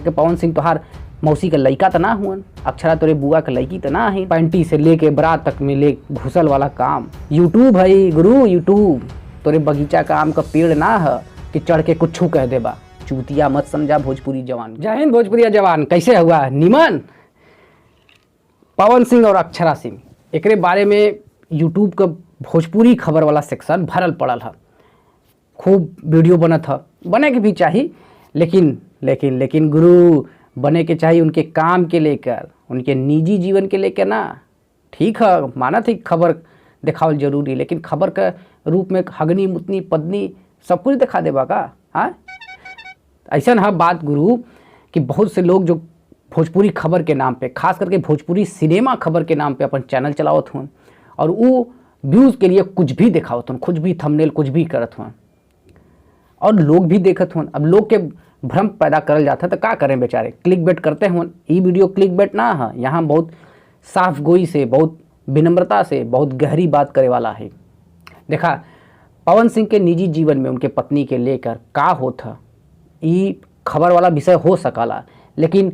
कि पवन सिंह तोहार मौसी के लइका त ना हुअन, अक्षरा तोरे बुआ के लइकी त ना है। पैंटी से लेके बरात तक में ले घुसल वाला काम। यूट्यूब है गुरु, यूट्यूब तोरे बगीचा का आम का पेड़ ना है कि चढ़ के कुछ कह देबा। चूतिया मत समझा भोजपुरी जवान। जय हिंद भोजपुरिया जवान। कैसे हुआ निमन? पवन सिंह और अक्षरा सिंह एकरे बारे में यूट्यूब का भोजपुरी खबर वाला सेक्शन भरल पड़ल है। खूब वीडियो बनत है, बने के भी चाहिए, लेकिन गुरु बने के चाहिए उनके काम के लेकर, उनके निजी जीवन के लेकर ना। ठीक है, माना थी खबर दिखावल जरूरी, लेकिन खबर का रूप में हगनी मुतनी पत्नी सब कुछ दिखा देबा का? हाँ, ऐसा है बात गुरु कि बहुत से लोग जो भोजपुरी खबर के नाम पे, खास करके भोजपुरी सिनेमा खबर के नाम पे अपन चैनल चलावत हुन और वो व्यूज़ के लिए कुछ भी दिखावत हुन, कुछ भी थंबनेल कुछ भी करत हुन और लोग भी देखत हुन। अब लोग के भ्रम पैदा करल जाता है तो क्या करें बेचारे, क्लिक बेट करते हुन। ये वीडियो क्लिक बेट ना है, यहाँ बहुत साफ गोई से, बहुत विनम्रता से, बहुत गहरी बात करे वाला है। देखा, पवन सिंह के निजी जीवन में उनके पत्नी के लेकर का होता, ये खबर वाला विषय हो सकला, लेकिन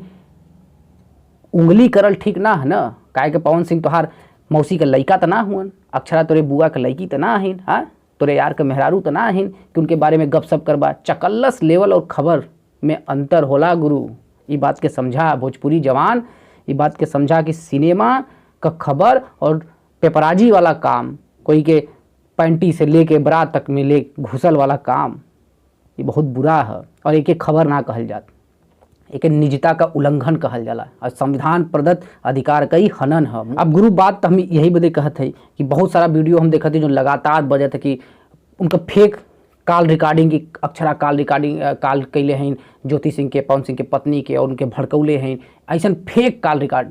उंगली करल ठीक ना है ना। काहे के पवन सिंह तोहार मौसी के लइका त ना हुअन, अक्षरा तोरे बुआ के लइकी त ना है, हाँ तोरे यार के मेहरारू त ना है कि उनके बारे में गपशप करबा। चकल्लस लेवल और खबर में अंतर होला गुरु। ये बात के समझा भोजपुरी जवान, ये बात के समझा कि सिनेमा का खबर और पेपराजी वाला काम, कोई के पैंटी से लेके बरात तक में ले घुसल वाला काम, ये बहुत बुरा है और एक खबर ना कहल जात, एक निजता का उल्लंघन कहल जाला और संविधान प्रदत्त अधिकार का ही हनन है। अब गुरु बात तो हम यही बदे कहते हैं कि बहुत सारा वीडियो हम देखते हैं जो लगातार बजत है कि उनका फेक कॉल रिकॉर्डिंग की, अक्षरा कॉल रिकॉर्डिंग कॉल कैले हैं ज्योति सिंह के, पवन सिंह के पत्नी के और उनके भड़कौले हैं। ऐसा फेक कॉल रिकॉर्ड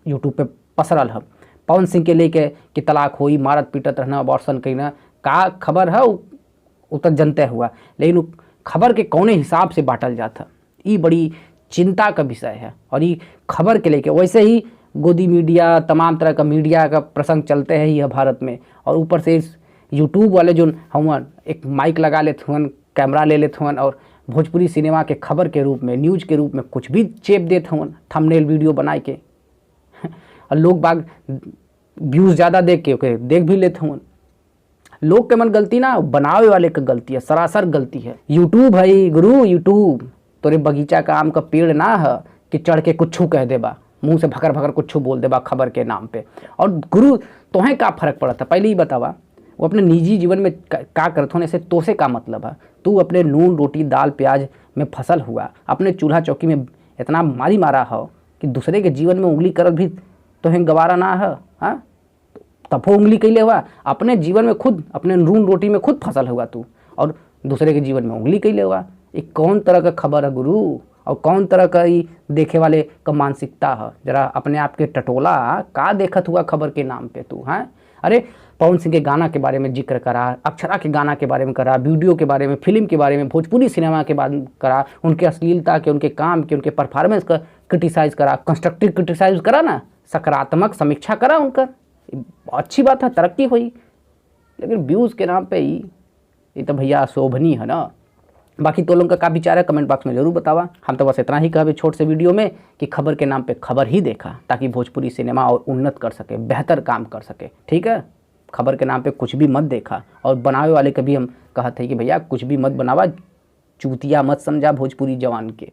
यूट्यूब पे पसरल है। पवन सिंह के लेके कि तलाक हुई, मारत पीटत रहना, अबॉर्शन करना, का खबर है वो तो जनते हुआ, लेकिन खबर के कौने हिसाब से बांटल जाता, ये बड़ी चिंता का विषय है। और ये खबर के लेके वैसे ही गोदी मीडिया, तमाम तरह का मीडिया का प्रसंग चलते हैं यह भारत में, और ऊपर से इस यूट्यूब वाले जो हम एक माइक लगा लेते हुए, कैमरा ले लेते हुए और भोजपुरी सिनेमा के खबर के रूप में, न्यूज़ के रूप में कुछ भी चेप देते हुए, थंबनेल वीडियो बना के और लोग बाग व्यूज़ ज़्यादा देख के देख भी लेते हुए। लोग के मन गलती ना, बनावे वाले का गलती है, सरासर गलती है। यूट्यूब है गुरु, यूट्यूब तोरे बगीचा का आम का पेड़ ना है कि चढ़ के कुछ कह देबा, मुंह से भकर भकर कुछ बोल देबा खबर के नाम पे। और गुरु तोहें का फर्क पड़ता, पहले ही बतावा। वो अपने निजी जीवन में का करत होने से तो से का मतलब है? तू अपने नून रोटी दाल प्याज में फसल हुआ, अपने चूल्हा चौकी में इतना मारी मारा हो कि दूसरे के जीवन में उंगली करत भी तोहें गवारा ना है। हाँ, तब उंगली कैले हुआ, अपने जीवन में खुद, अपने नून रोटी में खुद फसल हुआ तू, और दूसरे के जीवन में उंगली कैले हुआ। ये कौन तरह का खबर है गुरु, और कौन तरह का ये देखे वाले का मानसिकता है? जरा अपने आप के टटोला, का देखत हुआ खबर के नाम पे तू? हैं, अरे पवन सिंह के गाना के बारे में जिक्र करा, अक्षरा के गाना के बारे में करा, वीडियो के बारे में, फिल्म के बारे में, भोजपुरी सिनेमा के बारे में करा, उनके अश्लीलता के, उनके काम के, उनके परफॉर्मेंस का क्रिटिसाइज करा, कंस्ट्रक्टिव क्रिटिसाइज करा ना, सकारात्मक समीक्षा करा उनका। अच्छी बात है, तरक्की हुई, लेकिन व्यूज़ के नाम पे ये तो भैया शोभनीय है ना। बाकी तो लोगों का क्या विचार है कमेंट बॉक्स में जरूर बतावा। हम तो बस इतना ही कहबे छोट से वीडियो में कि खबर के नाम पे खबर ही देखा, ताकि भोजपुरी सिनेमा और उन्नत कर सके, बेहतर काम कर सके। ठीक है, खबर के नाम पे कुछ भी मत देखा, और बनावे वाले कभी हम कहते हैं कि भैया कुछ भी मत बनावा, चूतिया मत समझा भोजपुरी जवान के।